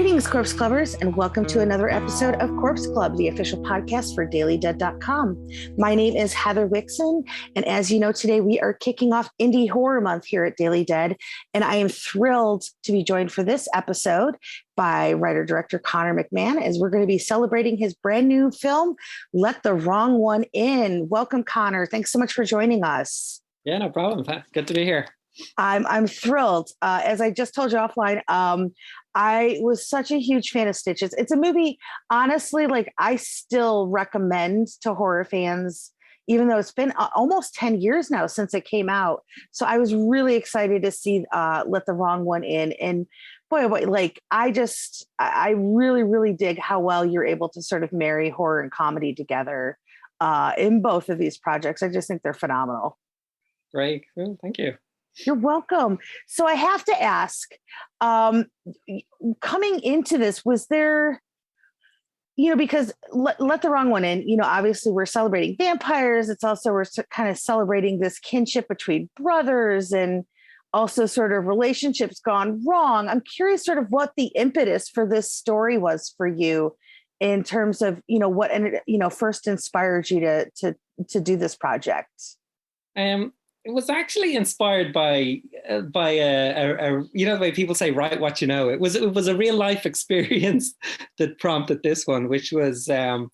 Greetings, Corpse Clubbers, and welcome to another episode of Corpse Club, the official podcast for DailyDead.com. My name is Heather Wixson, and as you know, today we are kicking off Indie Horror Month here at Daily Dead, and I am thrilled to be joined for this episode by writer-director Conor McMahon, as we're going to be celebrating his brand new film, Let the Wrong One In. Welcome, Conor. Thanks so much for joining us. Yeah, no problem. Good to be here. I'm thrilled. As I just told you offline, I was such a huge fan of Stitches. It's a movie, honestly, like I still recommend to horror fans, even though it's been almost 10 years now since it came out. So I was really excited to see Let the Wrong One In. And boy, like I really, really dig how well you're able to sort of marry horror and comedy together in both of these projects. I just think they're phenomenal. Great. Well, thank you. You're welcome. So I have to ask, coming into this, was there, because Let the Wrong One In, obviously we're celebrating vampires. It's also, we're kind of celebrating this kinship between brothers and also sort of relationships gone wrong. I'm curious sort of what the impetus for this story was for you in terms of, what ended, first inspired you to do this project. It was actually inspired by the way people say, write what you know. It was a real life experience that prompted this one, which was not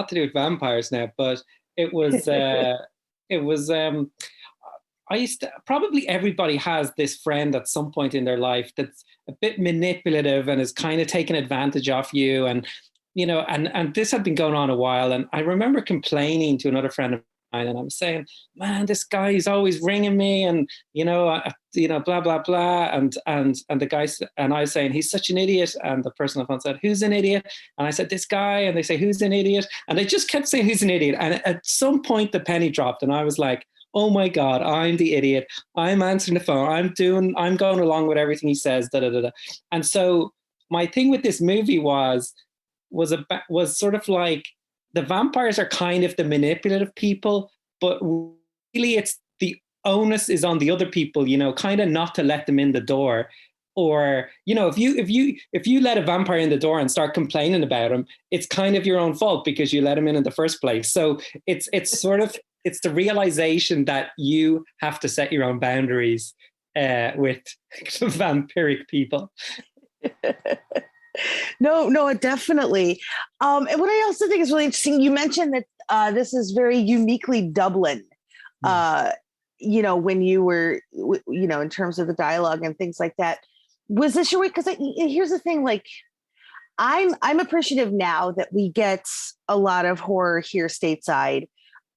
to do with vampires now, but it was probably everybody has this friend at some point in their life that's a bit manipulative and is kind of taking advantage of you, and and this had been going on a while. And I remember complaining to another friend of mine, and I'm saying, man, this guy is always ringing me, and blah blah blah, and the guy, and I was saying he's such an idiot, and the person on the phone said, who's an idiot? And I said, this guy, and they say, who's an idiot? And they just kept saying who's an idiot, and at some point the penny dropped, and I was like, oh my God, I'm the idiot. I'm answering the phone. I'm going along with everything he says. Da da da da. And so my thing with this movie was sort of like, the vampires are kind of the manipulative people, but really it's the onus is on the other people, kind of not to let them in the door. Or, if you let a vampire in the door and start complaining about him, it's kind of your own fault because you let him in the first place. So it's the realization that you have to set your own boundaries with vampiric people. No, definitely. And what I also think is really interesting, you mentioned that this is very uniquely Dublin, when you were, in terms of the dialogue and things like that. Was this your way? Because here's the thing, like, I'm appreciative now that we get a lot of horror here stateside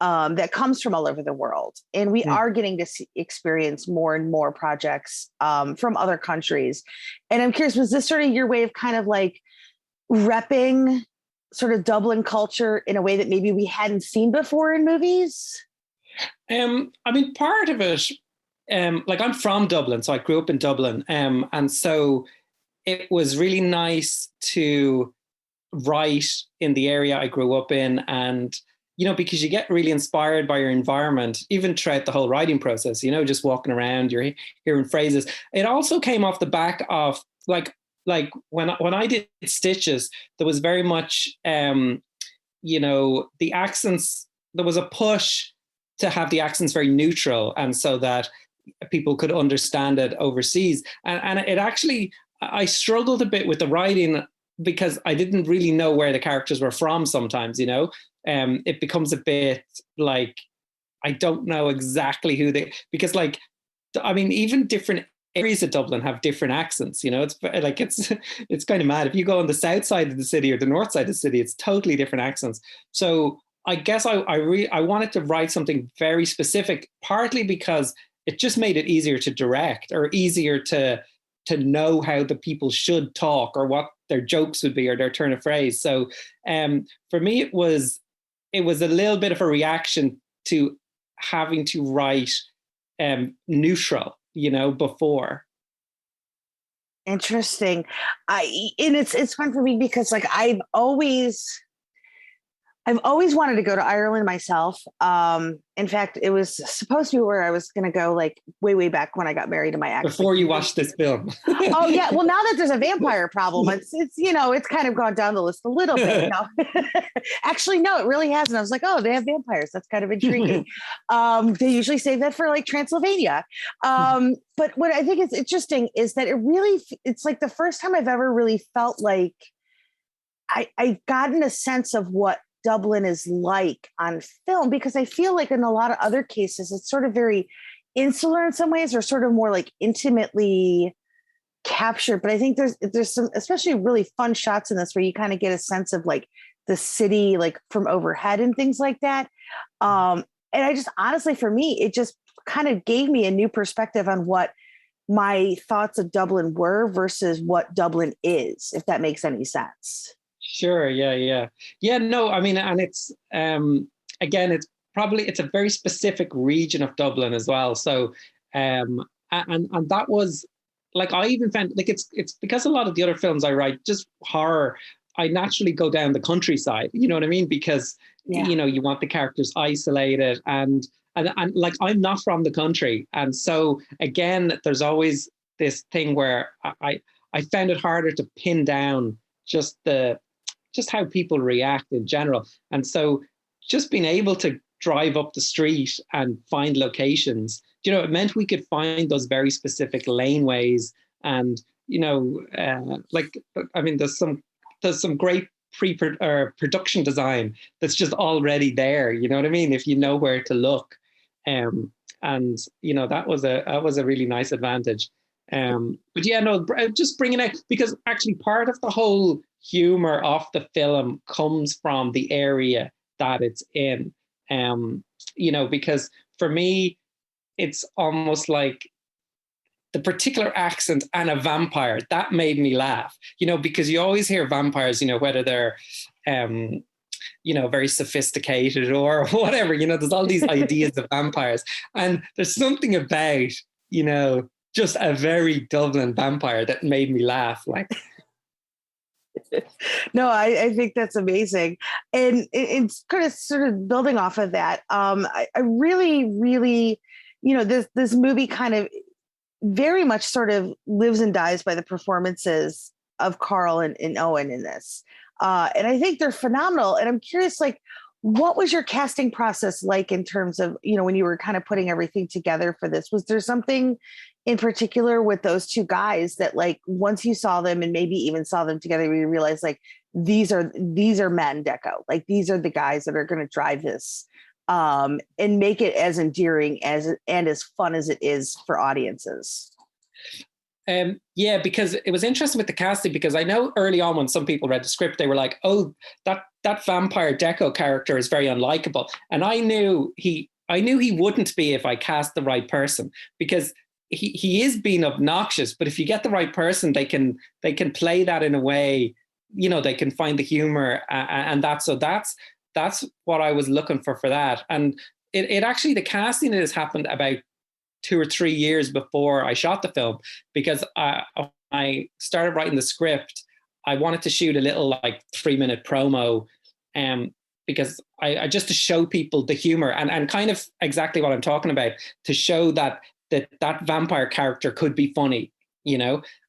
that comes from all over the world. And we are getting to experience more and more projects from other countries. And I'm curious, was this sort of your way of kind of like repping sort of Dublin culture in a way that maybe we hadn't seen before in movies? Part of it, like I'm from Dublin, so I grew up in Dublin. And so it was really nice to write in the area I grew up in, and because you get really inspired by your environment, even throughout the whole writing process, just walking around, you're hearing phrases. It also came off the back of like when I did Stitches, there was very much, the accents, there was a push to have the accents very neutral, and so that people could understand it overseas. And it actually, I struggled a bit with the writing because I didn't really know where the characters were from sometimes, it becomes a bit like, I don't know exactly because even different areas of Dublin have different accents, it's kind of mad. If you go on the south side of the city or the north side of the city, it's totally different accents. So I guess I wanted to write something very specific, partly because it just made it easier to direct, or easier to know how the people should talk, or what their jokes would be, or their turn of phrase. So for me, it was a little bit of a reaction to having to write neutral, before. Interesting. It's fun for me because like I've always I've always wanted to go to Ireland myself. In fact, it was supposed to be where I was going to go, like way, way back when I got married to my ex. Before you watched this film. Oh yeah. Well, now that there's a vampire problem, it's it's kind of gone down the list a little bit. No. Actually, no, it really hasn't. I was like, oh, they have vampires. That's kind of intriguing. They usually save that for like Transylvania. But what I think is interesting is that it's like the first time I've ever really felt like I've gotten a sense of what Dublin is like on film, because I feel like in a lot of other cases, it's sort of very insular in some ways, or sort of more like intimately captured. But I think there's some especially really fun shots in this where you kind of get a sense of like the city, like from overhead and things like that. And I just honestly, for me, it just kind of gave me a new perspective on what my thoughts of Dublin were versus what Dublin is, if that makes any sense. Sure. Yeah. No, I mean, and it's again, it's a very specific region of Dublin as well. So, and that was like, I even found like it's because a lot of the other films I write, just horror, I naturally go down the countryside. You know what I mean? Because you want the characters isolated, and like I'm not from the country, and so again, there's always this thing where I found it harder to pin down just how people react in general. And so just being able to drive up the street and find locations, it meant we could find those very specific laneways. And, there's some great production design that's just already there. You know what I mean? If you know where to look. And, that was a really nice advantage. But yeah, no, just bringing it, because actually part of the whole humor of the film comes from the area that it's in. Because for me, it's almost like the particular accent and a vampire that made me laugh, because you always hear vampires, whether they're, very sophisticated or whatever, there's all these ideas of vampires. And there's something about, just a very Dublin vampire that made me laugh. Like, no, I think that's amazing. And it's kind of sort of building off of that. I really, really, this movie kind of very much sort of lives and dies by the performances of Carl and Owen in this. And I think they're phenomenal. And I'm curious, like, what was your casting process like in terms of, when you were kind of putting everything together for this? Was there something in particular with those two guys that, like, once you saw them and maybe even saw them together, you realized like these are men deco, like these are the guys that are going to drive this and make it as endearing and as fun as it is for audiences? Yeah, because it was interesting with the casting, because I know early on when some people read the script, they were like, oh, that vampire deco character is very unlikable. And I knew he wouldn't be if I cast the right person, because he is being obnoxious, but if you get the right person, they can play that in a way, they can find the humor, and that's what I was looking for that. And it actually, the casting has happened about 2 or 3 years before I shot the film, because I started writing the script. I wanted to shoot a little like 3-minute promo, because I just to show people the humor and kind of exactly what I'm talking about, to show that vampire character could be funny,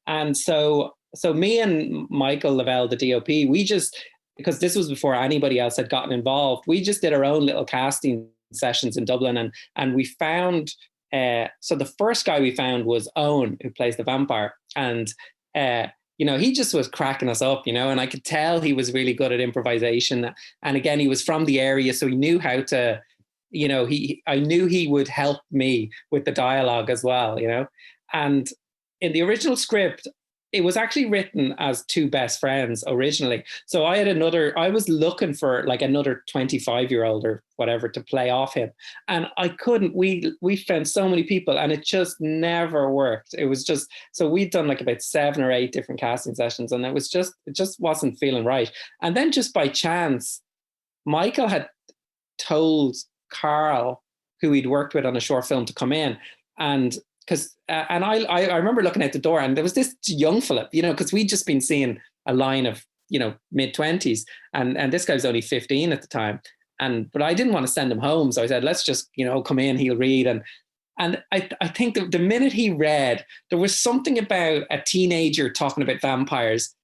And so me and Michael Lavelle, the DOP, we just, because this was before anybody else had gotten involved, we just did our own little casting sessions in Dublin, and we found, so the first guy we found was Owen, who plays the vampire, and he just was cracking us up, and I could tell he was really good at improvisation, and again, he was from the area, so he knew how to, I knew he would help me with the dialogue as well, and in the original script, it was actually written as two best friends originally. So I was looking for like another 25-year-old or whatever to play off him. And I couldn't, we found so many people and it just never worked. It was just, so we'd done like about 7 or 8 different casting sessions, and it just wasn't feeling right. And then just by chance, Michael had told Carl, who he'd worked with on a short film, to come in. And I remember looking out the door, and there was this young fella, because we'd just been seeing a line of mid-20s, and this guy was only 15 at the time. But I didn't want to send him home. So I said, let's just, come in, he'll read. And I think the minute he read, there was something about a teenager talking about vampires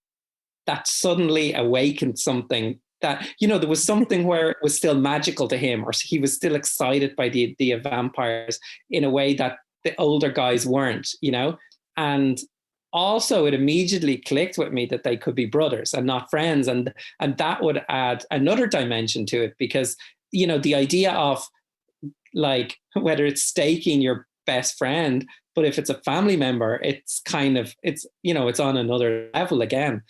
that suddenly awakened something that, there was something where it was still magical to him, or he was still excited by the idea of vampires in a way that the older guys weren't, and also it immediately clicked with me that they could be brothers and not friends. And that would add another dimension to it, because, the idea of like, whether it's staking your best friend, but if it's a family member, it's kind of, it's on another level again.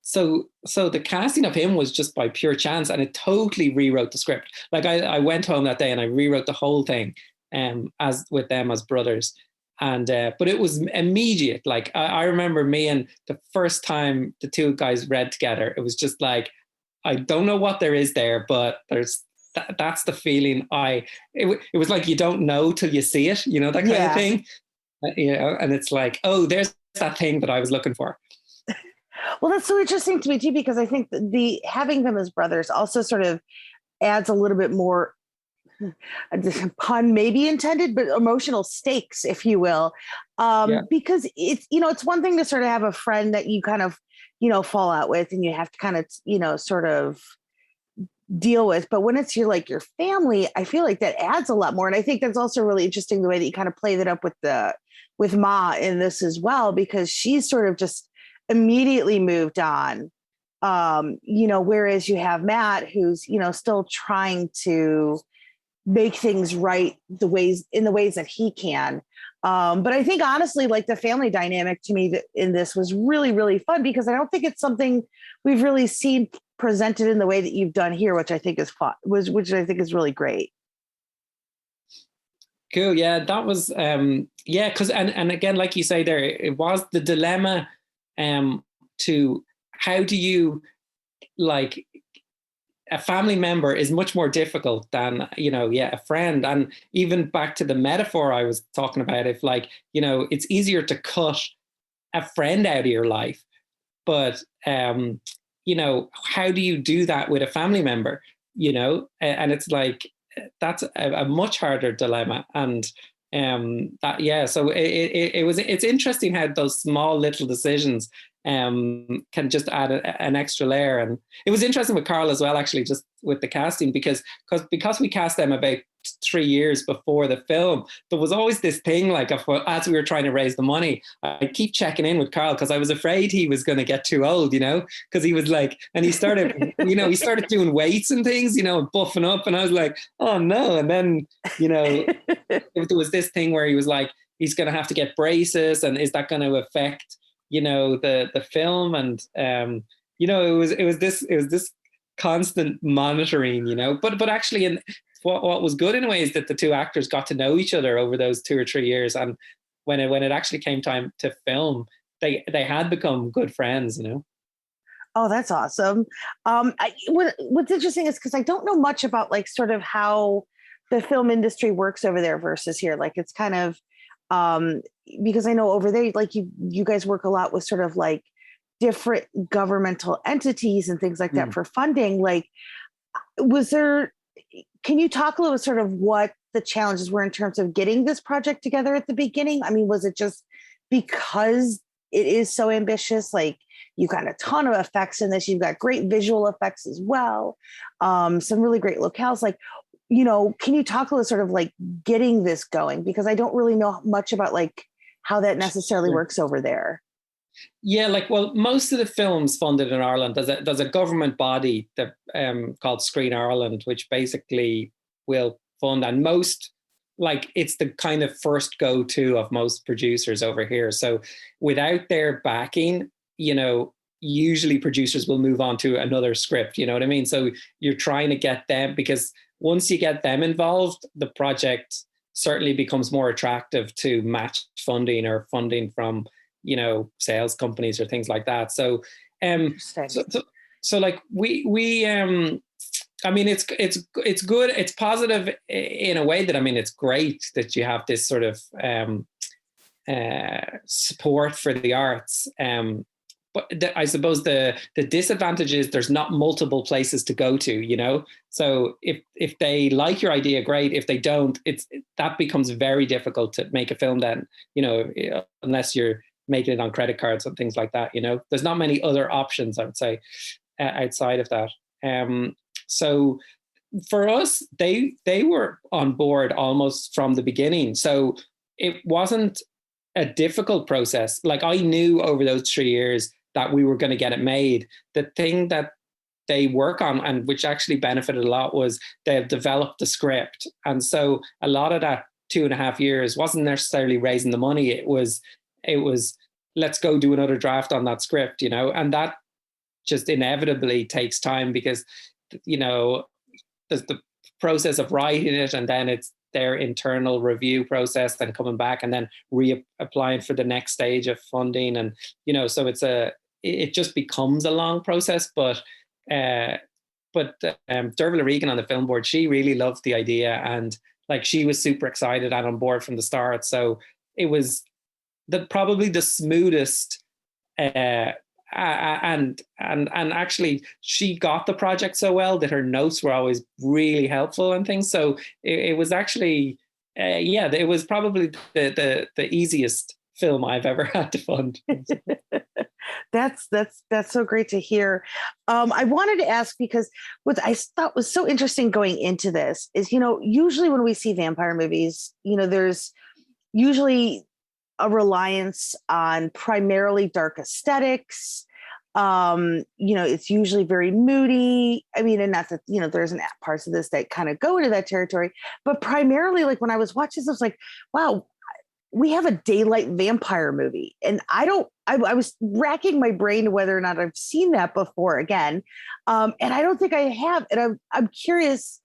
So the casting of him was just by pure chance, and it totally rewrote the script. Like I went home that day and I rewrote the whole thing, as with them as brothers. And but it was immediate. Like I remember me, and the first time the two guys read together, it was just like, I don't know what there is there, but that's the feeling. It was like, you don't know till you see it, that kind of thing. And it's like, oh, there's that thing that I was looking for. Well, that's so interesting to me too, because I think the having them as brothers also sort of adds a little bit more, a pun maybe intended, but emotional stakes, if you will. Because it's one thing to sort of have a friend that you kind of, fall out with, and you have to kind of, sort of deal with. But when it's your family, I feel like that adds a lot more. And I think that's also really interesting, the way that you kind of play that up with Ma in this as well, because she's sort of just immediately moved on. Whereas you have Matt, who's, still trying to make things right in the ways that he can. But I think honestly, like, the family dynamic to me in this was really, really fun, because I don't think it's something we've really seen presented in the way that you've done here, which I think is fun, which I think is really great. Cool. Yeah, that was, because, and again, like you say there, it was the dilemma to how do you, like, a family member is much more difficult than, a friend. And even back to the metaphor I was talking about, if it's easier to cut a friend out of your life, but, how do you do that with a family member, and it's like, that's a much harder dilemma. And so it's interesting how those small little decisions can just add an extra layer. And it was interesting with Carl as well, actually, just with the casting, because we cast them about 3 years before the film, there was always this thing, like, as we were trying to raise the money, I keep checking in with Carl, because I was afraid he was going to get too old, because he was like, and he started, he started doing weights and things, and buffing up, and I was like, oh no. And then, there was this thing where he was like, he's going to have to get braces, and is that going to affect the film? And it was this constant monitoring, but actually, what was good in a way is that the two actors got to know each other over those 2 or 3 years, and when it actually came time to film, they had become good friends. Oh, that's awesome. What's interesting is, because I don't know much about, like, sort of how the film industry works over there versus here. Like, it's kind of, because I know over there, like, you guys work a lot with sort of like different governmental entities and things like that for funding. Like, can you talk a little sort of what the challenges were in terms of getting this project together at the beginning? I mean, was it just because it is so ambitious? Like, you've got a ton of effects in this. You've got great visual effects as well. Some really great locales. Like, can you talk a little sort of like getting this going? Because I don't really know much about like how that necessarily works over there. Yeah, well, most of the films funded in Ireland, there's a government body that called Screen Ireland, which basically will fund, and most, like, it's the kind of first go-to of most producers over here. So without their backing, usually producers will move on to another script, you know what I mean? So you're trying to get them, because once you get them involved, the project certainly becomes more attractive to match funding or funding from, sales companies or things like that. So, so like we I mean, it's good. It's positive in a way that, I mean, it's great that you have this sort of support for the arts. but I suppose the disadvantage is there's not multiple places to go to, you know. So if they like your idea, great. If they don't, that becomes very difficult to make a film. Then, you know, unless you're making it on credit cards and things like that, you know, there's not many other options, I would say, outside of that. So for us, they were on board almost from the beginning. So it wasn't a difficult process. Like, I knew over those 3 years that we were going to get it made. The thing that they work on, and which actually benefited a lot, was they've developed the script. And so a lot of that 2.5 years wasn't necessarily raising the money. It was let's go do another draft on that script, you know, and that just inevitably takes time because, you know, there's the process of writing it, and then it's their internal review process, and coming back and then reapplying for the next stage of funding. And, you know, so it just becomes a long process. But Dervla Regan on the film board, she really loved the idea, and like, she was super excited and on board from the start. So it was probably the smoothest, and actually she got the project so well that her notes were always really helpful and things. So it was actually, it was probably the easiest film I've ever had to fund. That's so great to hear. I wanted to ask, because what I thought was so interesting going into this is, you know, usually when we see vampire movies, you know, there's usually a reliance on primarily dark aesthetics. You know, it's usually very moody. I mean, and not that, you know, there's parts of this that kind of go into that territory, but primarily, like, when I was watching this, I was like, wow, we have a daylight vampire movie. And I was racking my brain whether or not I've seen that before again. And I don't think I have. And I'm curious,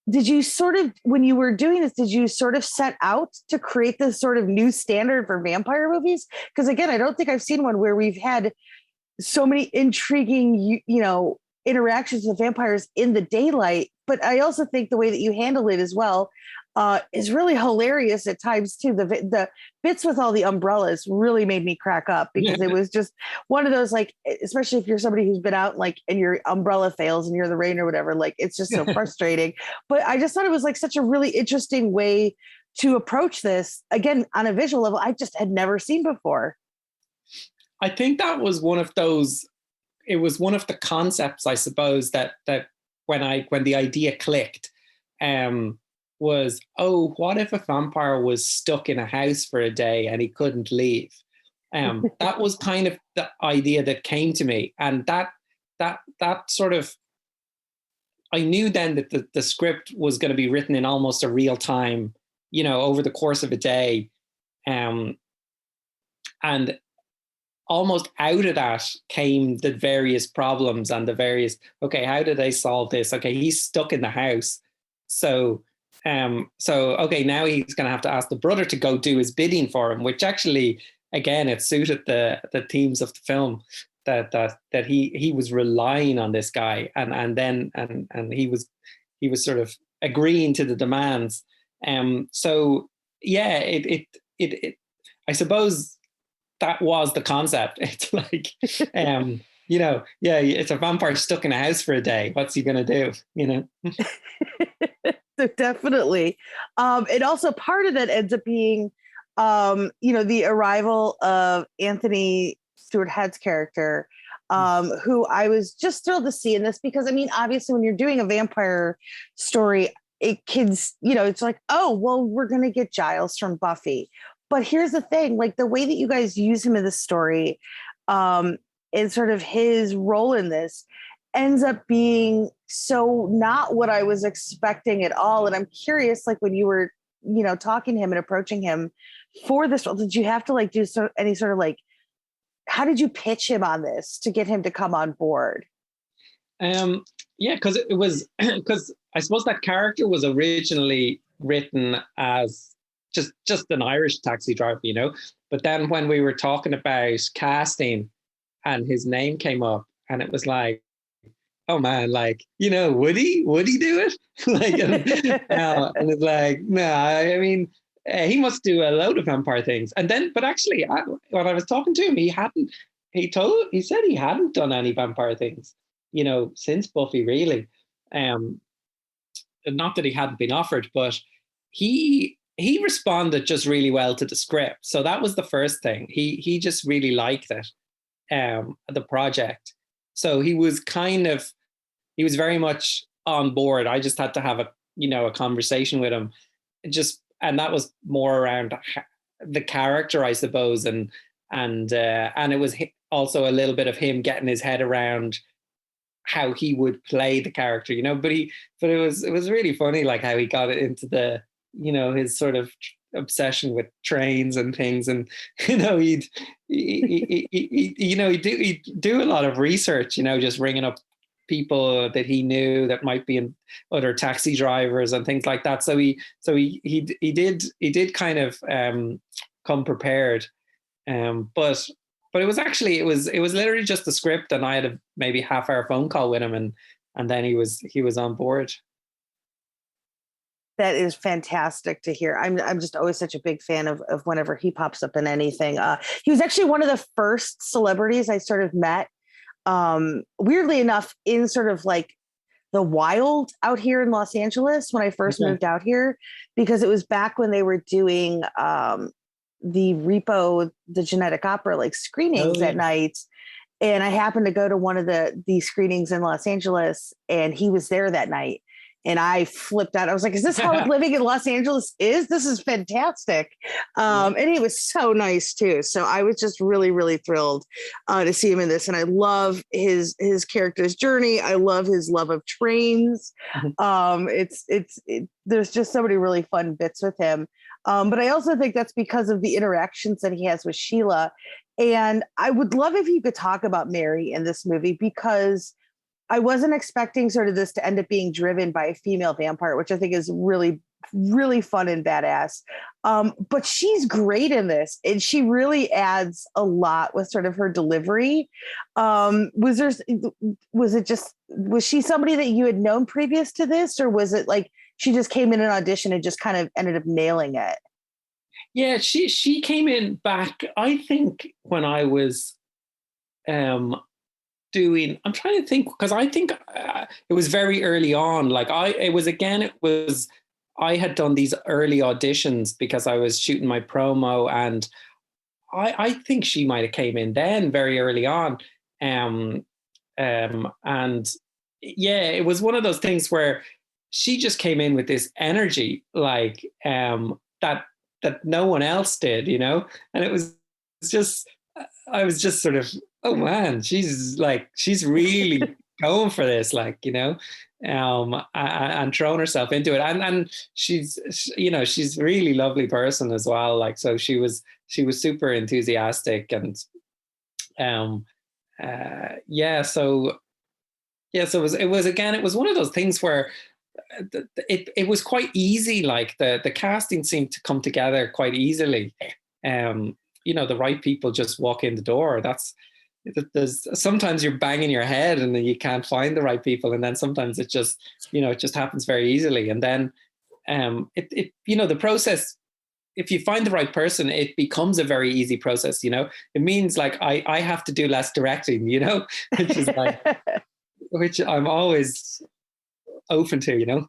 did you sort of, when you were doing this, did you sort of set out to create this sort of new standard for vampire movies? Because again, I don't think I've seen one where we've had so many intriguing, you know, interactions with vampires in the daylight. But I also think the way that you handle it as well is really hilarious at times too. The bits with all the umbrellas really made me crack up, because it was just one of those, like, especially if you're somebody who's been out, like, and your umbrella fails and you're in the rain or whatever, like, it's just so frustrating. But I just thought it was like such a really interesting way to approach this, again, on a visual level I just had never seen before. I think that was one of those, it was one of the concepts, I suppose, that when the idea clicked, was, oh, what if a vampire was stuck in a house for a day and he couldn't leave? That was kind of the idea that came to me. And that sort of, I knew then that the script was going to be written in almost a real time, you know, over the course of a day. And almost out of that came the various problems and the various, okay, how do they solve this? Okay, he's stuck in the house. So okay, now he's going to have to ask the brother to go do his bidding for him, which actually, again, it suited the themes of the film, that he was relying on this guy, and he was sort of agreeing to the demands. So yeah, it I suppose that was the concept. It's like, you know, yeah, it's a vampire stuck in a house for a day. What's he going to do? You know? Definitely. And also part of that ends up being, you know, the arrival of Anthony Stewart Head's character, who I was just thrilled to see in this, because I mean, obviously when you're doing a vampire story, kids, you know, it's like, oh, well, we're going to get Giles from Buffy. But here's the thing, like, the way that you guys use him in the story, and sort of his role in this ends up being so not what I was expecting at all. And I'm curious, like, when you were, you know, talking to him and approaching him for this role, did you have to like do any sort of like, how did you pitch him on this to get him to come on board? Yeah, because it was, because I suppose that character was originally written as just an Irish taxi driver, you know. But then when we were talking about casting and his name came up, and it was like, oh man, like, you know, would he do it? Like, and it's like, no, I mean, he must do a load of vampire things. And then, but actually, when I was talking to him, he hadn't, he said he hadn't done any vampire things, since Buffy, really. Um, Not that he hadn't been offered, but he responded just really well to the script. So that was the first thing. He just really liked it, the project. So he was very much on board. I just had to have a conversation with him, and that was more around the character, I suppose, and it was also a little bit of him getting his head around how he would play the character, but it was really funny, like how he got into the, his sort of obsession with trains and things. And, he'd do a lot of research, just ringing up people that he knew that might be in other taxi drivers and things like that. So he did kind of come prepared. But it was literally just the script, and I had a maybe half-hour phone call with him, and then he was on board. That is fantastic to hear. I'm just always such a big fan of whenever he pops up in anything. He was actually one of the first celebrities I sort of met, weirdly enough, in sort of like the wild out here in Los Angeles when I first moved out here, because it was back when they were doing the Repo, the Genetic Opera, like screenings at night. And I happened to go to one of the screenings in Los Angeles, and he was there that night. And I flipped out. I was like, is this how living in Los Angeles is? This is fantastic. And he was so nice too. So I was just really, really thrilled to see him in this. And I love his character's journey. I love his love of trains. There's just so many really fun bits with him. But I also think that's because of the interactions that he has with Sheila. And I would love if you could talk about Mary in this movie, because I wasn't expecting sort of this to end up being driven by a female vampire, which I think is really, really fun and badass. But she's great in this, and she really adds a lot with sort of her delivery. Was she somebody that you had known previous to this, or was it like she just came in an audition and just kind of ended up nailing it? Yeah, she came in back, I think, when I was I'm trying to think, because I think it was very early on. Like I had done these early auditions because I was shooting my promo, and I think she might have came in then very early on. And yeah, it was one of those things where she just came in with this energy, like that no one else did, and it was just, I was just sort of, oh man, she's really going for this, and throwing herself into it. And she's really lovely person as well. Like, so she was super enthusiastic, and so it was one of those things where it was quite easy. Like the casting seemed to come together quite easily. The right people just walk in the door. There's sometimes you're banging your head and then you can't find the right people, and then sometimes it just happens very easily. And then the process, if you find the right person, it becomes a very easy process. It means like I have to do less directing, which is like which I'm always open to,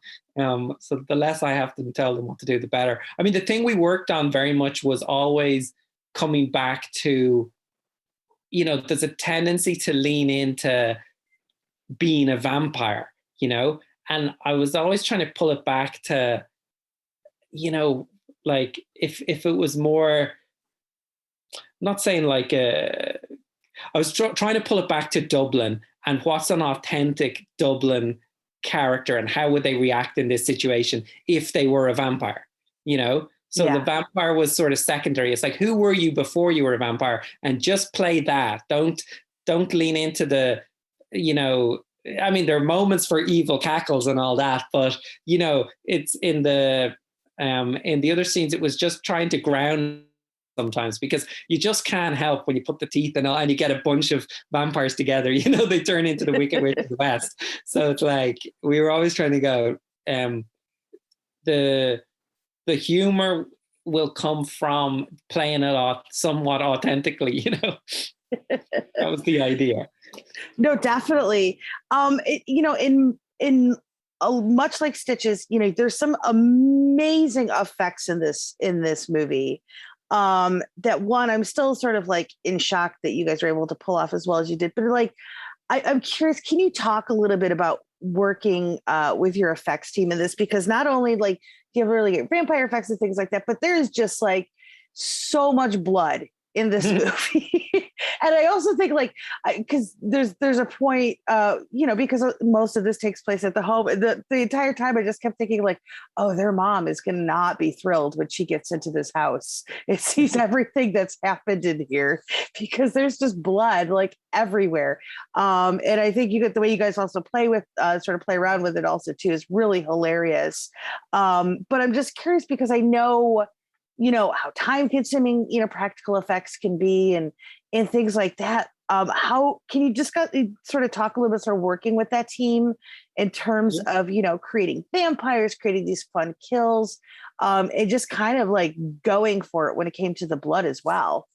so the less I have to tell them what to do, the better. I mean, the thing we worked on very much was always coming back to, there's a tendency to lean into being a vampire, and I was always trying to pull it back to, like if it was more, not saying like I was trying to pull it back to Dublin and what's an authentic Dublin character and how would they react in this situation if they were a vampire, So the vampire was sort of secondary. It's like, who were you before you were a vampire? And just play that. Don't lean into the, I mean, there are moments for evil cackles and all that, but it's in the other scenes, it was just trying to ground sometimes, because you just can't help when you put the teeth and you get a bunch of vampires together, they turn into the Wicked Witch of the West. So it's like, we were always trying to go, the humor will come from playing it somewhat authentically, That was the idea. No, definitely. In much like Stitches, there's some amazing effects in this movie. That one, I'm still sort of like in shock that you guys were able to pull off as well as you did. But like, I'm curious, can you talk a little bit about working with your effects team in this? Because not only like do you have really good vampire effects and things like that, but there's just like so much blood in this movie. And I also think like, because there's a point, because most of this takes place at the home. The entire time I just kept thinking like, oh, their mom is going to not be thrilled when she gets into this house and sees everything that's happened in here, because there's just blood like everywhere. And I think you get the way you guys also play with, sort of play around with it also too, is really hilarious. But I'm just curious because I know, how time consuming, practical effects can be and things like that. How can you just sort of talk a little bit, sort of working with that team in terms of, creating vampires, creating these fun kills, and just kind of like going for it when it came to the blood as well.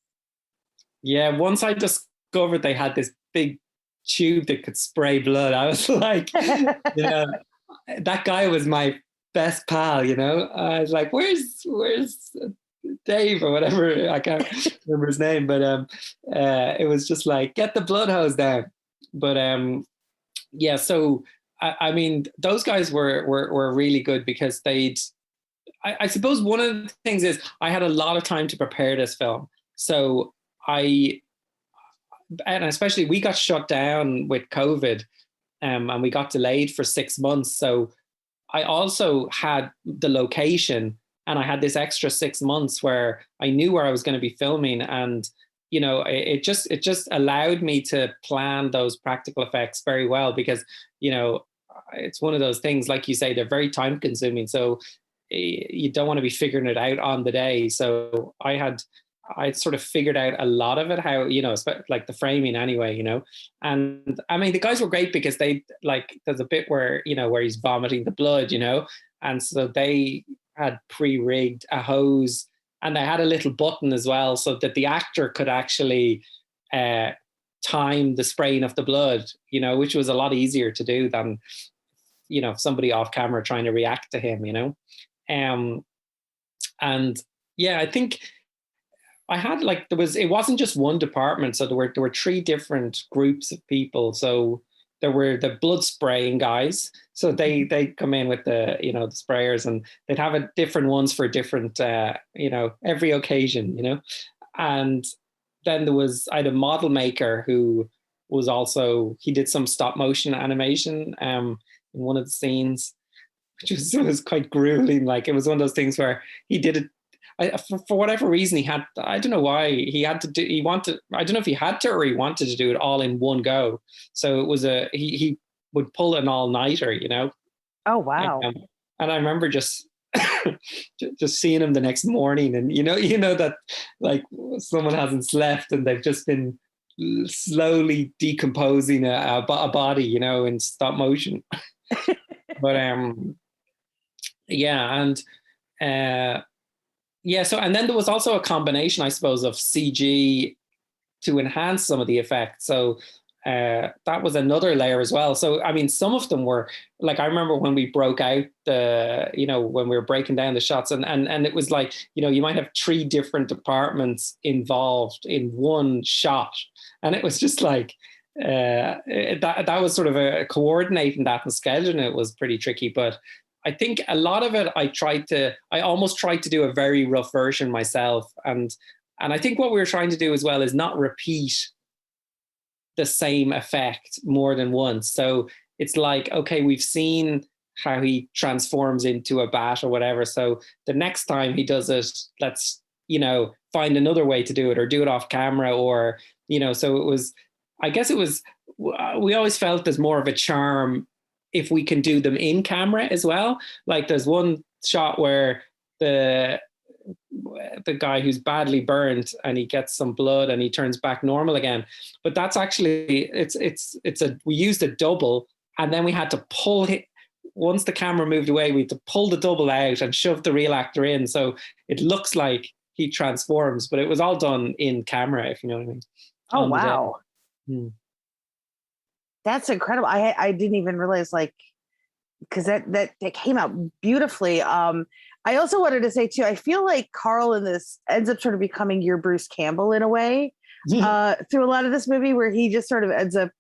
Yeah. Once I discovered they had this big tube that could spray blood, I was like, that guy was my best pal, I was like, where's Dave or whatever, I can't remember his name, but it was just like, get the blood hose down. But yeah, so I mean those guys were really good because I suppose one of the things is I had a lot of time to prepare this film, so and especially we got shut down with COVID, and we got delayed for 6 months, so I also had the location and I had this extra 6 months where I knew where I was going to be filming. And, it just allowed me to plan those practical effects very well because, it's one of those things, like you say, they're very time consuming. So you don't want to be figuring it out on the day. So I sort of figured out a lot of it, how, like the framing anyway, and I mean, the guys were great because they like, there's a bit where, where he's vomiting the blood, and so they had pre-rigged a hose and they had a little button as well so that the actor could actually time the spraying of the blood, which was a lot easier to do than, somebody off camera trying to react to him, and yeah, I think I had like, it wasn't just one department. So there were 3 different groups of people. So there were the blood spraying guys. So they come in with the, the sprayers, and they'd have different ones for different, every occasion, and then I had a model maker who was also, he did some stop motion animation in one of the scenes, which was quite grueling. Like it was one of those things where he did it, for whatever reason, I don't know why I don't know if he had to or he wanted to do it all in one go. So it was he would pull an all-nighter, Oh, wow. And I remember just seeing him the next morning, and that like someone hasn't slept and they've just been slowly decomposing a body, in stop motion. But yeah, and yeah, so, and then there was also a combination, I suppose, of CG to enhance some of the effects. So that was another layer as well. So, I mean, some of them were, like, I remember when we broke out when we were breaking down the shots, and it was like, you might have 3 different departments involved in one shot. And it was just like, that was sort of a coordinating that and scheduling it was pretty tricky. But I think a lot of it, I almost tried to do a very rough version myself. And I think what we were trying to do as well is not repeat the same effect more than once. So it's like, okay, we've seen how he transforms into a bat or whatever. So the next time he does it, let's, find another way to do it or do it off camera or, so it was, I guess it was, we always felt there's more of a charm if we can do them in camera as well. Like there's one shot where the guy who's badly burned and he gets some blood and he turns back normal again. But that's actually, we used a double, and then we had to pull it. Once the camera moved away, we had to pull the double out and shove the real actor in. So it looks like he transforms, but it was all done in camera, if you know what I mean. Oh on the day. wow, that's incredible. I didn't even realize, like, because that came out beautifully. I also wanted to say too, I feel like Carl in this ends up sort of becoming your Bruce Campbell in a way, through a lot of this movie, where he just sort of ends up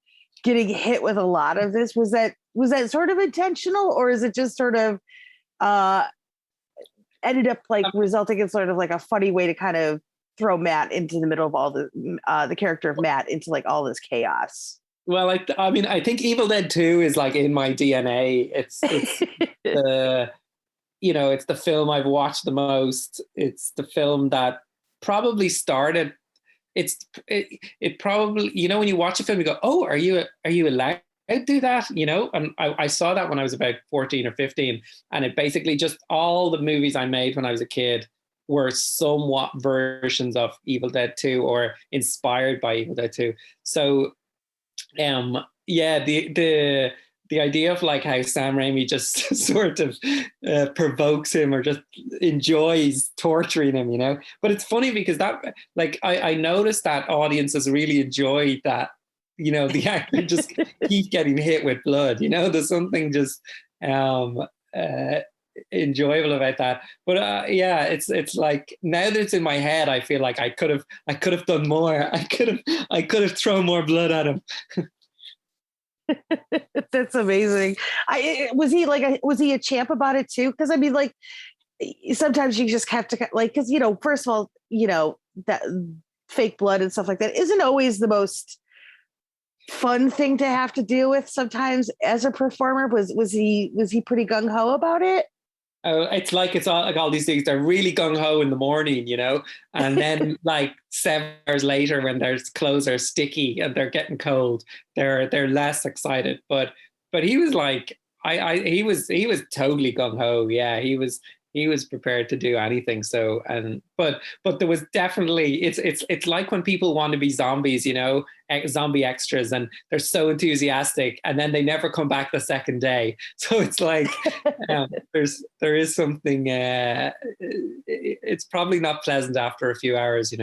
getting hit with a lot of this. Was that sort of intentional, or is it just sort of ended up like resulting in sort of like a funny way to kind of throw Matt into the middle of all the character of Matt into like all this chaos? Well, I mean, I think Evil Dead 2 is like in my DNA. It's the, it's the film I've watched the most. It's the film that probably started. It probably, when you watch a film, you go, oh, are you allowed to do that? And I saw that when I was about 14 or 15, and it basically just, all the movies I made when I was a kid were somewhat versions of Evil Dead 2 or inspired by Evil Dead 2. So yeah, the idea of like how Sam Raimi just sort of provokes him or just enjoys torturing him, but it's funny because that, like, I noticed that audiences really enjoy that, the actor just keep getting hit with blood, there's something just enjoyable about that. But yeah, it's like, now that it's in my head, I feel like I could have done more. I could have thrown more blood at him. That's amazing. Was he a champ about it too? Because I mean, like, sometimes you just have to, like, because first of all, that fake blood and stuff like that isn't always the most fun thing to have to deal with sometimes as a performer. Was he pretty gung-ho about it? It's all these things. They're really gung ho in the morning, and then like 7 hours later, when their clothes are sticky and they're getting cold, they're less excited. But he was like, he was totally gung ho. Yeah, he was prepared to do anything. So, but there was definitely, it's like when people want to be zombies, zombie extras, and they're so enthusiastic, and then they never come back the second day. So it's like, there is something. It's probably not pleasant after a few hours,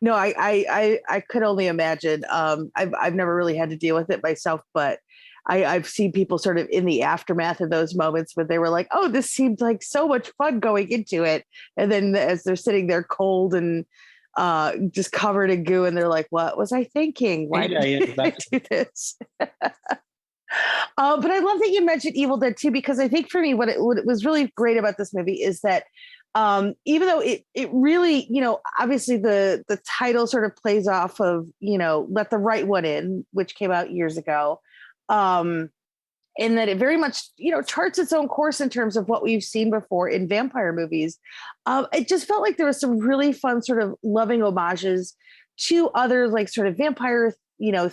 No, I could only imagine. I've never really had to deal with it myself, but I've seen people sort of in the aftermath of those moments where they were like, oh, this seemed like so much fun going into it. And then as they're sitting there cold and just covered in goo, and they're like, what was I thinking? Why did I do this? But I love that you mentioned Evil Dead 2, because I think for me, what it was really great about this movie is that even though it really, obviously the title sort of plays off of, Let the Right One In, which came out years ago. And that it very much, charts its own course in terms of what we've seen before in vampire movies. It just felt like there was some really fun sort of loving homages to other like sort of vampire,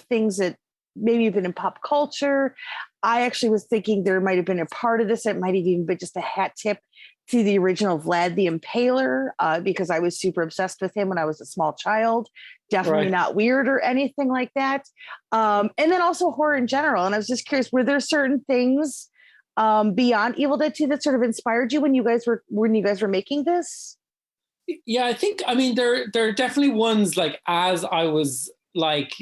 things that maybe have been in pop culture. I actually was thinking there might have been a part of this that might have even been just a hat tip to the original Vlad the Impaler, because I was super obsessed with him when I was a small child. Definitely Right. not weird or anything like that. And then also horror in general. And I was just curious, were there certain things beyond Evil Dead 2 that sort of inspired you when you guys were making this? Yeah, I mean, there are definitely ones, like, as I was like,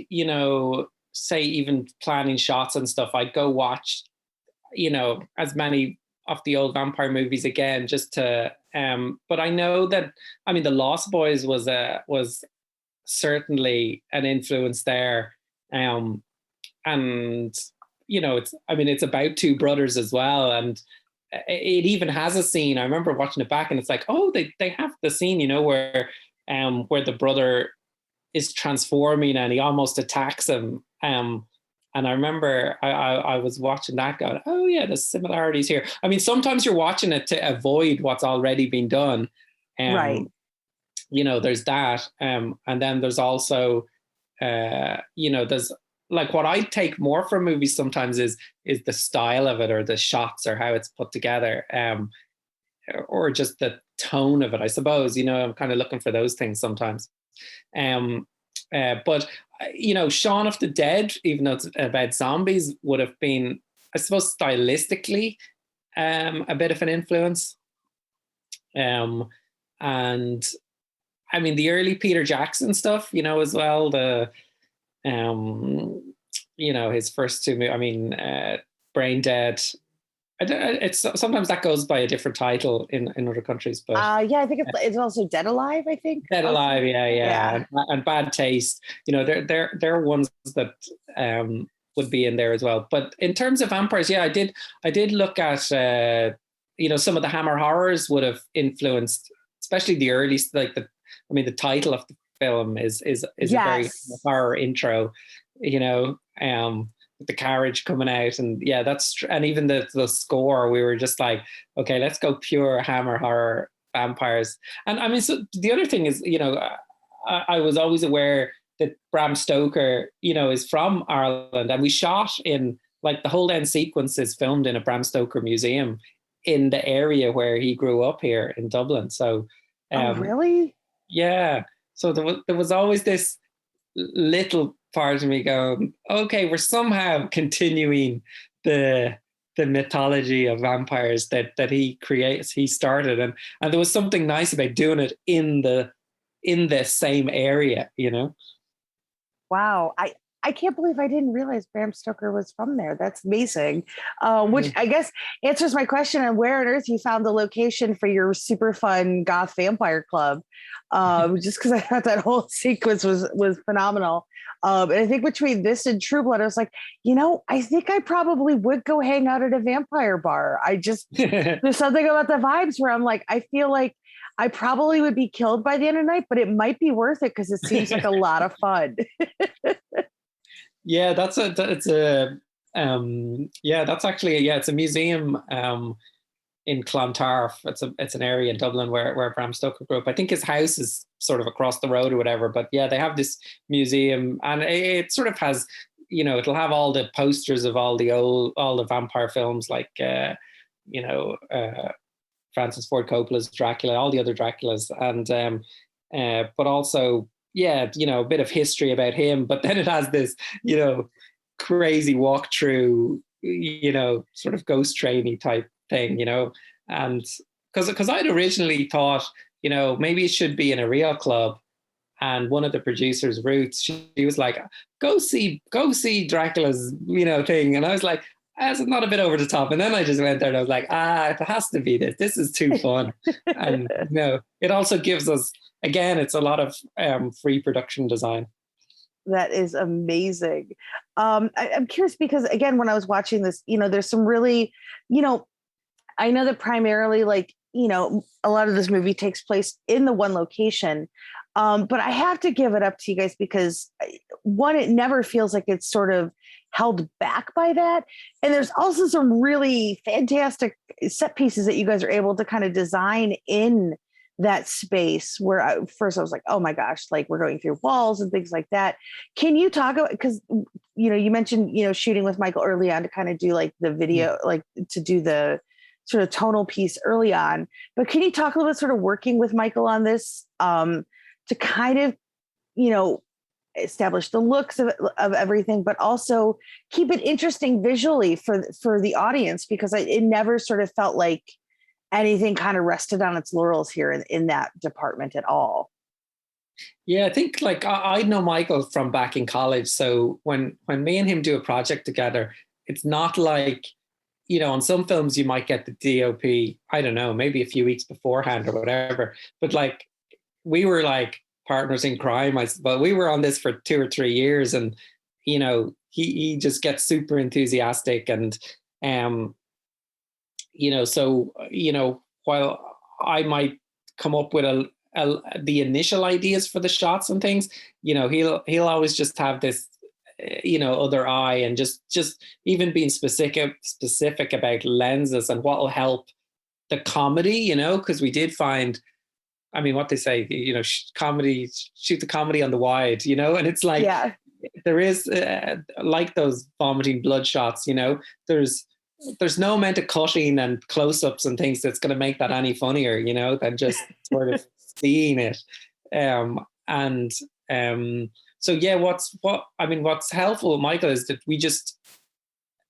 say even planning shots and stuff, I'd go watch, as many of the old vampire movies again, just to but I know that, I mean, The Lost Boys was certainly an influence there. And it's about two brothers as well, and it even has a scene. I remember watching it back, and it's like, oh, they have the scene, where the brother is transforming and he almost attacks him. And I remember I was watching that going, oh yeah, there's similarities here. I mean, sometimes you're watching it to avoid what's already been done. Right. There's that. And then there's also, there's, like, what I take more from movies sometimes is the style of it, or the shots, or how it's put together, or just the tone of it, I suppose. I'm kind of looking for those things sometimes. But Shaun of the Dead, even though it's about zombies, would have been, I suppose, stylistically a bit of an influence. And I mean, the early Peter Jackson stuff, as well. Um, his first two, I mean, Brain Dead. It's sometimes that goes by a different title in other countries, but Yeah, I think it's also Dead Alive, I think. Dead Also. Alive, yeah, Yeah. and Bad Taste. They're ones that would be in there as well. But in terms of vampires, yeah, I did look at some of the Hammer horrors would have influenced, especially the early the title of the film is a very Yes. horror intro, with the carriage coming out, and yeah, and even the score, we were just like, okay, let's go pure Hammer horror vampires. And I mean, so the other thing is, I was always aware that Bram Stoker, is from Ireland, and we shot in like the whole end sequence is filmed in a Bram Stoker museum in the area where he grew up here in Dublin. So, Oh, really? yeah. So there was always this little part of me going, okay, we're somehow continuing the mythology of vampires that he started, and there was something nice about doing it in the same area, Wow. I can't believe I didn't realize Bram Stoker was from there. That's amazing. Which I guess answers my question on where on earth you found the location for your super fun goth vampire club. Just because I thought that whole sequence was phenomenal. And I think between this and True Blood, I was like, I think I probably would go hang out at a vampire bar. There's something about the vibes where I'm like, I feel like I probably would be killed by the end of the night, but it might be worth it because it seems like a lot of fun. Yeah, that's actually, it's a museum in Clontarf. It's an area in Dublin where Bram Stoker grew up. I think his house is sort of across the road or whatever, but yeah, they have this museum, and it sort of has, it'll have all the posters of all the vampire films, like Francis Ford Coppola's Dracula, all the other Draculas, and but also, yeah, a bit of history about him. But then it has this, crazy walkthrough, sort of ghost trainy type thing, and because I'd originally thought, maybe it should be in a real club. And one of the producers, Ruth, she was like, go see Dracula's, thing. And I was like, that's not a bit over the top. And then I just went there and I was like, it has to be this. This is too fun. And, it also gives us, again, it's a lot of free production design. That is amazing. I'm curious because, again, when I was watching this, there's some really, I know that primarily, like, a lot of this movie takes place in the one location. But I have to give it up to you guys because, one, it never feels like it's sort of held back by that. And there's also some really fantastic set pieces that you guys are able to kind of design in that space where first I was like, oh my gosh, like we're going through walls and things like that. Can you talk about, because, you mentioned, shooting with Michael early on to kind of do like the video, like to do the sort of tonal piece early on, but can you talk a little bit sort of working with Michael on this to kind of, establish the looks of everything, but also keep it interesting visually for the audience, because it never sort of felt like anything kind of rested on its laurels here in that department at all. Yeah, I think like I know Michael from back in college. So when me and him do a project together, it's not like, on some films you might get the DOP, I don't know, maybe a few weeks beforehand or whatever. But like we were like partners in crime, but we were on this for 2 or 3 years, and he just gets super enthusiastic, and so while I might come up with the initial ideas for the shots and things, he'll always just have this other eye, and just even being specific about lenses and what will help the comedy, because we did find, I mean, what they say, comedy, shoot the comedy on the wide, and it's like, yeah, there is like those vomiting blood shots, there's no amount of cutting and close-ups and things that's going to make that any funnier, than just sort of seeing it. So yeah, what's helpful with Michael is that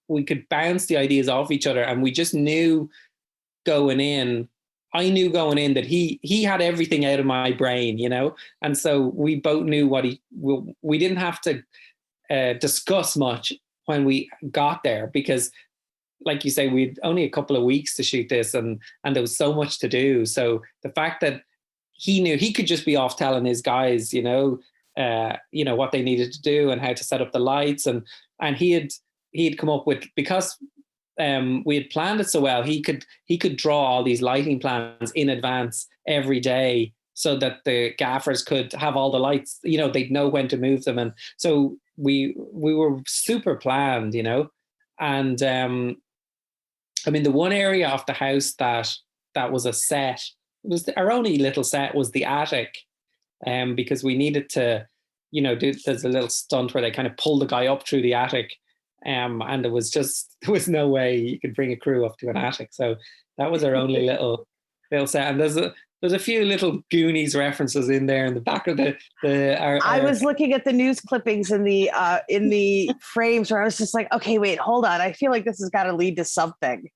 we could bounce the ideas off each other, and we just knew going in I knew going in that he had everything out of my brain, you know, and so we both knew what we didn't have to discuss much when we got there, because like you say, we'd only a couple of weeks to shoot this, and there was so much to do. So the fact that he knew he could just be off telling his guys, what they needed to do and how to set up the lights, and he had come up with, because we had planned it so well, he could draw all these lighting plans in advance every day, so that the gaffers could have all the lights, they'd know when to move them. And so we were super planned, and I mean, the one area of the house that was a set, it was our only little set, was the attic, because we needed to, there's a little stunt where they kind of pull the guy up through the attic, and there was no way you could bring a crew up to an attic. So that was our only little set. And there's a few little Goonies references in there in the back of I was looking at the news clippings in the frames where I was just like, okay, wait, hold on. I feel like this has got to lead to something.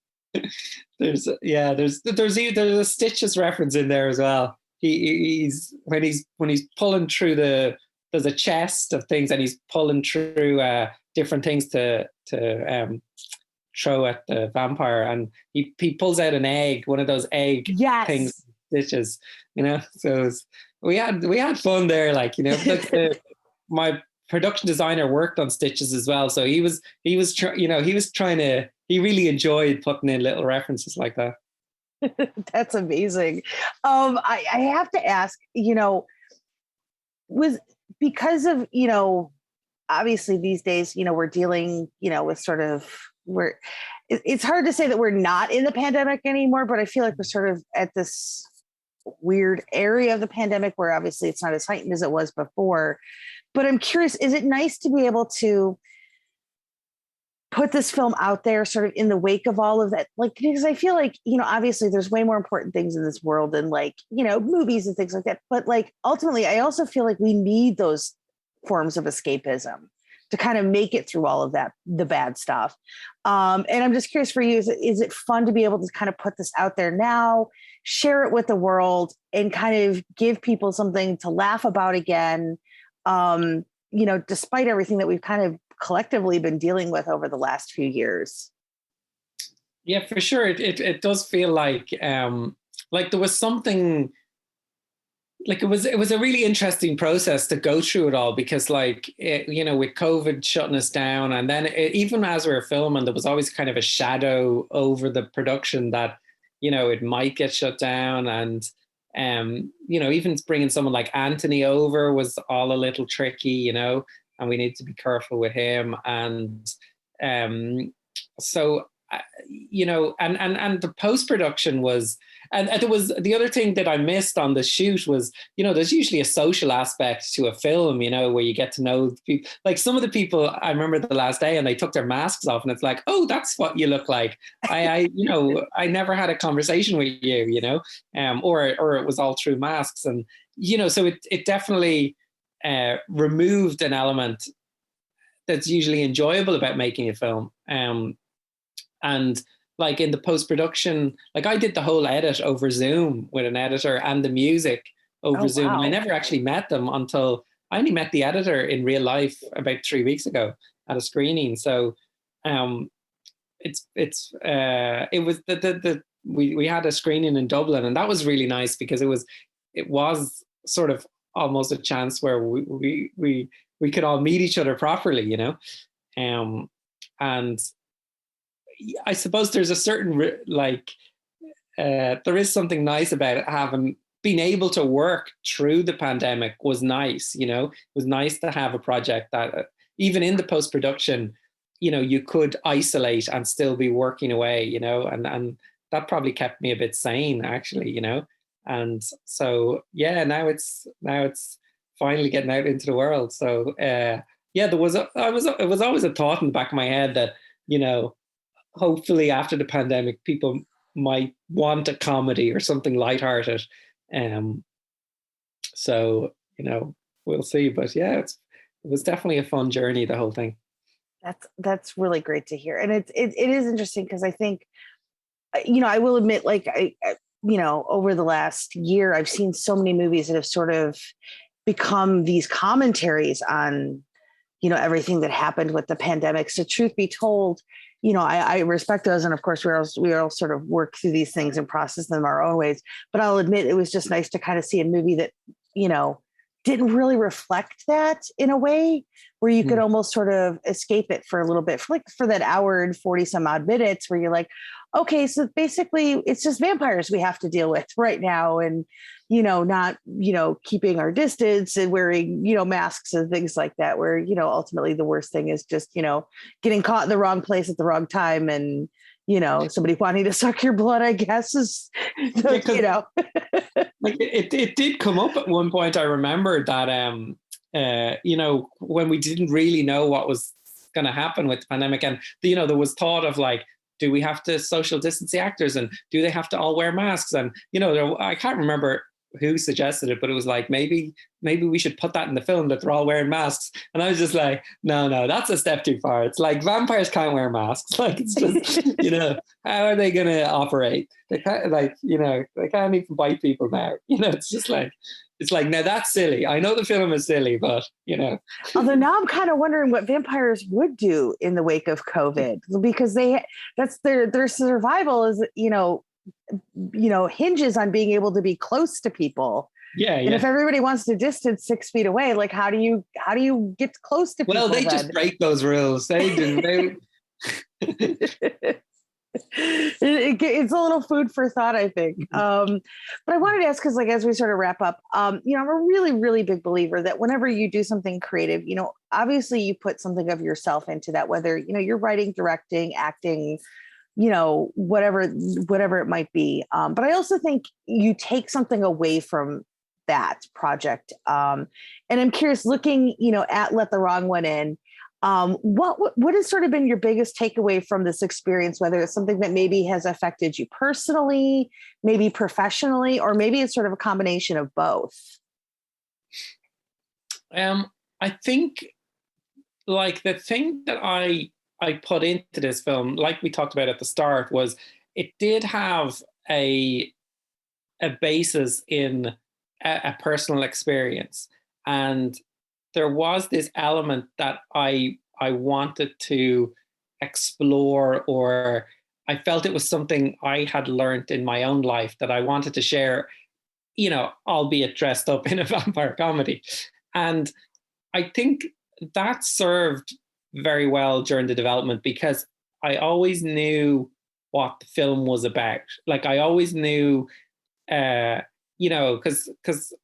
There's a Stitches reference in there as well. He's when he's pulling through there's a chest of things, and he's pulling through different things to throw at the vampire, and he pulls out an egg, one of those egg things, Stitches, So we had fun there, my production designer worked on Stitches as well, so he really enjoyed putting in little references like that. That's amazing. I have to ask, was because of, obviously these days, we're dealing, with sort of, it's hard to say that we're not in the pandemic anymore, but I feel like we're sort of at this weird area of the pandemic where obviously it's not as heightened as it was before. But I'm curious, is it nice to be able to put this film out there sort of in the wake of all of that? Because I feel like, obviously there's way more important things in this world than movies and things like that. But ultimately, I also feel like we need those forms of escapism to kind of make it through all of that, the bad stuff. And I'm just curious for you, is it fun to be able to kind of put this out there now, share it with the world, and kind of give people something to laugh about again, despite everything that we've kind of collectively been dealing with over the last few years? Yeah, for sure. It does feel like there was something, it was a really interesting process to go through it all, because with COVID shutting us down, and then even as we were filming, there was always kind of a shadow over the production that, it might get shut down. And, even bringing someone like Anthony over was all a little tricky, and we need to be careful with him. And so, and the post-production was, and there was the other thing that I missed on the shoot was, there's usually a social aspect to a film, where you get to know people. Like some of the people, I remember the last day, and they took their masks off, and it's like, oh, that's what you look like. I never had a conversation with you, or it was all through masks. And, so it definitely removed an element that's usually enjoyable about making a film. And in the post-production, I did the whole edit over Zoom with an editor, and the music over Zoom. Wow. I never actually met them until I only met the editor in real life about 3 weeks ago at a screening. So it was we had a screening in Dublin, and that was really nice, because it was sort of almost a chance where we could all meet each other properly, and I suppose there's a certain there is something nice about it. Being able to work through the pandemic was nice. It was nice to have a project that even in the post-production, you could isolate and still be working away, and that probably kept me a bit sane, actually, and so now it's finally getting out into the world. So it was always a thought in the back of my head that hopefully after the pandemic, people might want a comedy or something lighthearted. So, we'll see. But yeah, it was definitely a fun journey, the whole thing. That's really great to hear. And it is interesting, because I think, I will admit, over the last year, I've seen so many movies that have sort of become these commentaries on, everything that happened with the pandemic. So truth be told, I respect those. And of course, we all sort of work through these things and process them our own ways. But I'll admit it was just nice to kind of see a movie that, didn't really reflect that in a way where you could almost sort of escape it for a little bit, for that hour and 40 some odd minutes where you're like, okay, so basically it's just vampires we have to deal with right now. And, not, keeping our distance and wearing, masks and things like that, where, ultimately the worst thing is just, getting caught in the wrong place at the wrong time. And, somebody wanting to suck your blood, I guess is, like it did come up at one point. I remember that, when we didn't really know what was going to happen with the pandemic, and there was thought of like, do we have to social distance the actors, and do they have to all wear masks? And I can't remember who suggested it, but it was like, maybe we should put that in the film that they're all wearing masks. And I was just like, no, that's a step too far. It's like vampires can't wear masks. Like, it's just, how are they going to operate? They can't, they can't even bite people now. It's just like, now that's silly. I know the film is silly, but Although now I'm kind of wondering what vampires would do in the wake of COVID, because that's their survival is, hinges on being able to be close to people. Yeah. And if everybody wants to distance 6 feet away, like how do you get close to people? Well, they just break those rules. They do. It's a little food for thought, I think. But I wanted to ask, because as we sort of wrap up, I'm a really, really big believer that whenever you do something creative, obviously you put something of yourself into that, whether, you're writing, directing, acting, whatever it might be. But I also think you take something away from that project. And I'm curious, looking, at Let the Wrong One In, what has sort of been your biggest takeaway from this experience, whether it's something that maybe has affected you personally, maybe professionally, or maybe it's sort of a combination of both? I think like the thing that I put into this film, like we talked about at the start, was it did have a basis in a personal experience. And there was this element that I wanted to explore, or I felt it was something I had learned in my own life that I wanted to share, albeit dressed up in a vampire comedy. And I think that served very well during the development, because I always knew what the film was about. Like I always knew, because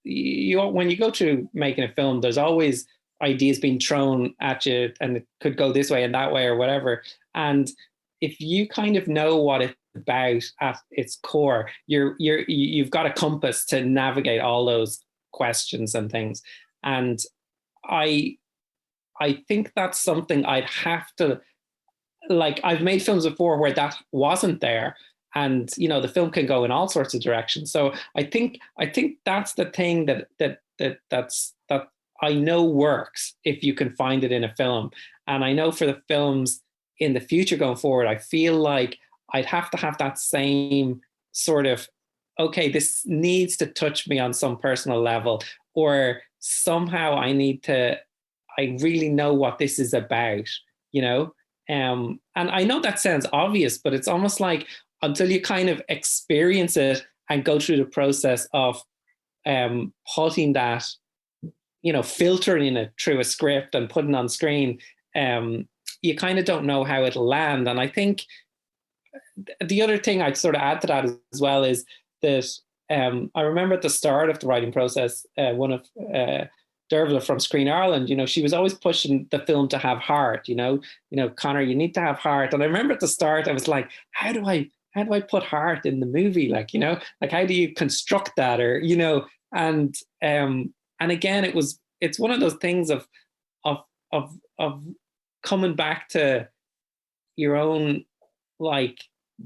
when you go through making a film, there's always ideas being thrown at you, and it could go this way and that way or whatever. And if you kind of know what it's about at its core, you've got a compass to navigate all those questions and things. And I think that's something I'd have to, like, I've made films before where that wasn't there, and the film can go in all sorts of directions. So I think that's the thing that I know works if you can find it in a film. And I know for the films in the future going forward, I feel like I'd have to have that same sort of, okay, this needs to touch me on some personal level, or somehow I really know what this is about, and I know that sounds obvious, but it's almost like until you kind of experience it and go through the process of putting that, filtering it through a script and putting on screen, you kind of don't know how it'll land. And I think the other thing I'd sort of add to that as well is that I remember at the start of the writing process, one of Dervla from Screen Ireland, she was always pushing the film to have heart, Conor, you need to have heart. And I remember at the start, I was like, how do I put heart in the movie? Like, like how do you construct that? Or, and again, it's one of those things of coming back to your own like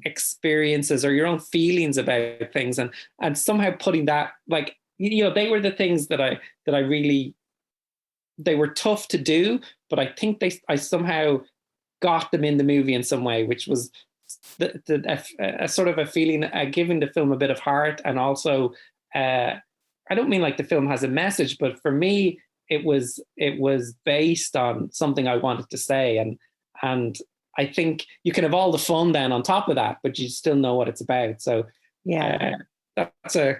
experiences or your own feelings about things, and somehow putting that, like, they were the things that I really, they were tough to do, but I think I somehow got them in the movie in some way, which was a sort of a feeling, giving the film a bit of heart, and also I don't mean like the film has a message, but for me it was based on something I wanted to say, and I think you can have all the fun then on top of that, but you still know what it's about. So Yeah. That's a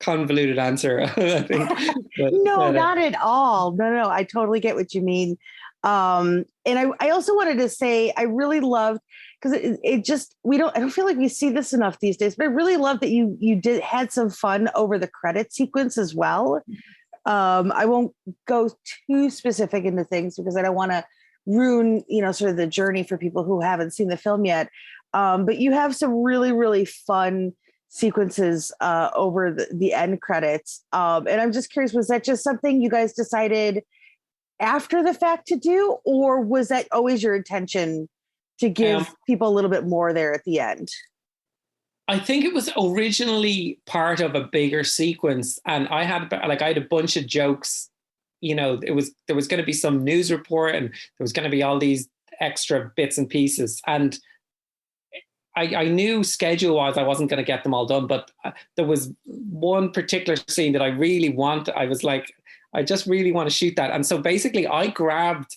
convoluted answer, I think. No, not at all. No, I totally get what you mean. And I also wanted to say I really loved, because it just, I don't feel like we see this enough these days, but I really love that you had some fun over the credit sequence as well. I won't go too specific into things because I don't want to ruin, sort of the journey for people who haven't seen the film yet. But you have some really, really fun sequences over the end credits. And I'm just curious, was that just something you guys decided after the fact to do, or was that always your intention to give people a little bit more there at the end? I think it was originally part of a bigger sequence, and I had a bunch of jokes. There was going to be some news report, and there was going to be all these extra bits and pieces, and I knew schedule-wise I wasn't going to get them all done, but there was one particular scene that I really want. I was like, I just really want to shoot that, and so basically I grabbed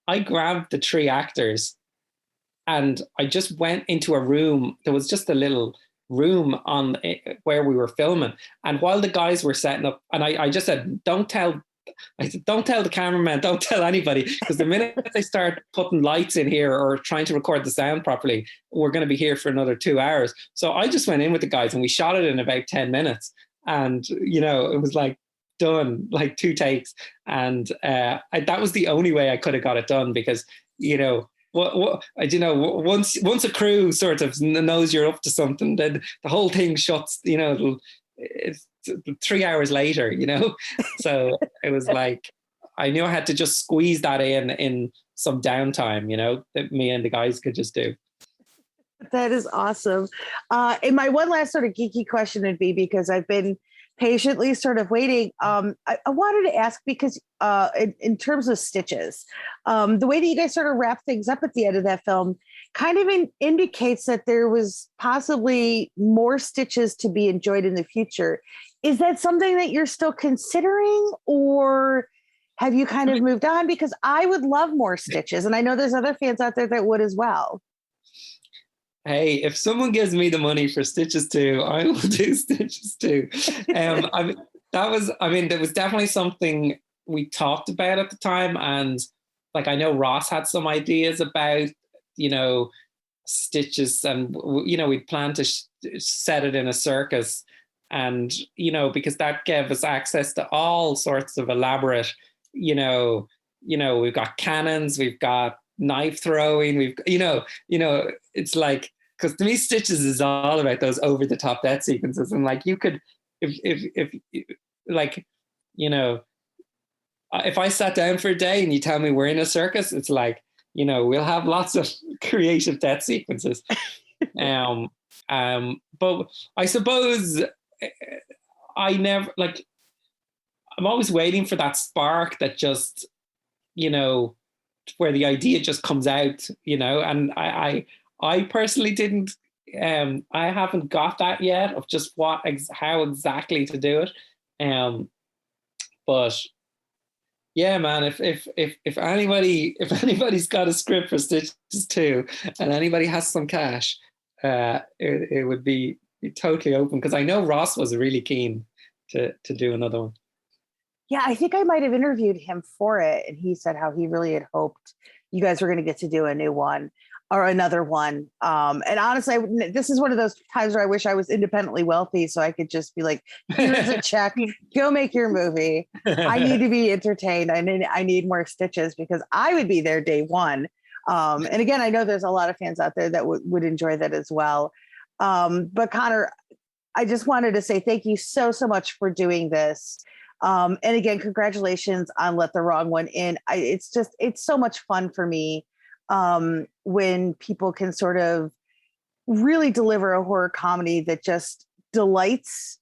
the three actors, and I just went into a room. There was just a little room on where we were filming, and while the guys were setting up, and I just said, don't tell the cameraman, don't tell anybody, because the minute they start putting lights in here or trying to record the sound properly, we're going to be here for another 2 hours. So I just went in with the guys and we shot it in about 10 minutes, and it was like done, like 2 takes, and that was the only way I could have got it done, because once a crew sort of knows you're up to something, then the whole thing shuts. It's 3 hours later. So it was like I knew I had to just squeeze that in some downtime. That me and the guys could just do. That is awesome. And my one last sort of geeky question would be, because I've been patiently sort of waiting. I wanted to ask, because in terms of stitches, the way that you guys sort of wrap things up at the end of that film kind of indicates that there was possibly more stitches to be enjoyed in the future. Is that something that you're still considering, or have you kind of moved on? Because I would love more stitches, and I know there's other fans out there that would as well. Hey, if someone gives me the money for Stitches 2, I will do Stitches 2. There was definitely something we talked about at the time. And like, I know Ross had some ideas about, Stitches, and, we'd planned to set it in a circus, and, because that gave us access to all sorts of elaborate, we've got cannons, we've got knife throwing, it's like, because to me Stitches is all about those over the top death sequences, and like you could, if I sat down for a day and you tell me we're in a circus, it's like, we'll have lots of creative death sequences. But I suppose I'm always waiting for that spark that just, where the idea just comes out, and I personally didn't, I haven't got that yet of just how exactly to do it. But yeah, man, if anybody's got a script for Stitches 2 and anybody has some cash, it would be totally open, because I know Ross was really keen to do another one. Yeah, I think I might have interviewed him for it, and he said how he really had hoped you guys were going to get to do a new one or another one. And honestly, this is one of those times where I wish I was independently wealthy so I could just be like, here's a check, go make your movie. I need to be entertained. I need more Stitches, because I would be there day one. And again, I know there's a lot of fans out there that would enjoy that as well. But Conor, I just wanted to say thank you so much for doing this. And again, congratulations on Let the Wrong One In. It's so much fun for me when people can sort of really deliver a horror comedy that just delights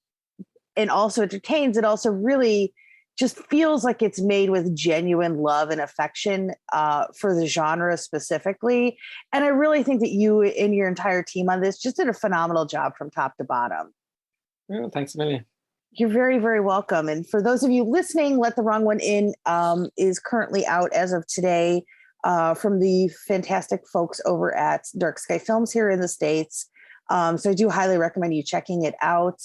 and also entertains, and also really just feels like it's made with genuine love and affection for the genre specifically. And I really think that you and your entire team on this just did a phenomenal job from top to bottom. Oh, thanks a million. You're very, very welcome. And for those of you listening, Let the Wrong One In is currently out as of today from the fantastic folks over at Dark Sky Films here in the States. So I do highly recommend you checking it out.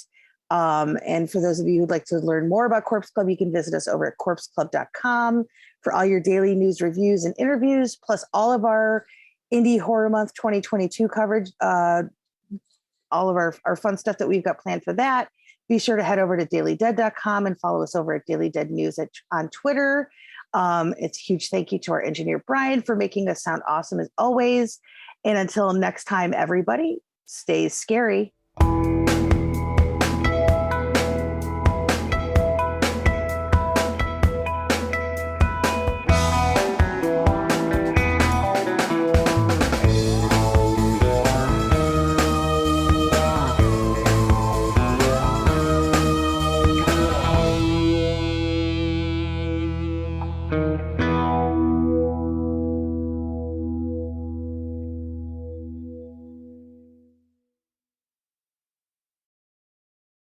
And for those of you who'd like to learn more about Corpse Club, you can visit us over at corpseclub.com for all your daily news, reviews, and interviews, plus all of our Indie Horror Month 2022 coverage, all of our fun stuff that we've got planned for that. Be sure to head over to dailydead.com and follow us over at Daily Dead News on Twitter. It's a huge thank you to our engineer, Brian, for making us sound awesome as always. And until next time, everybody, stay scary.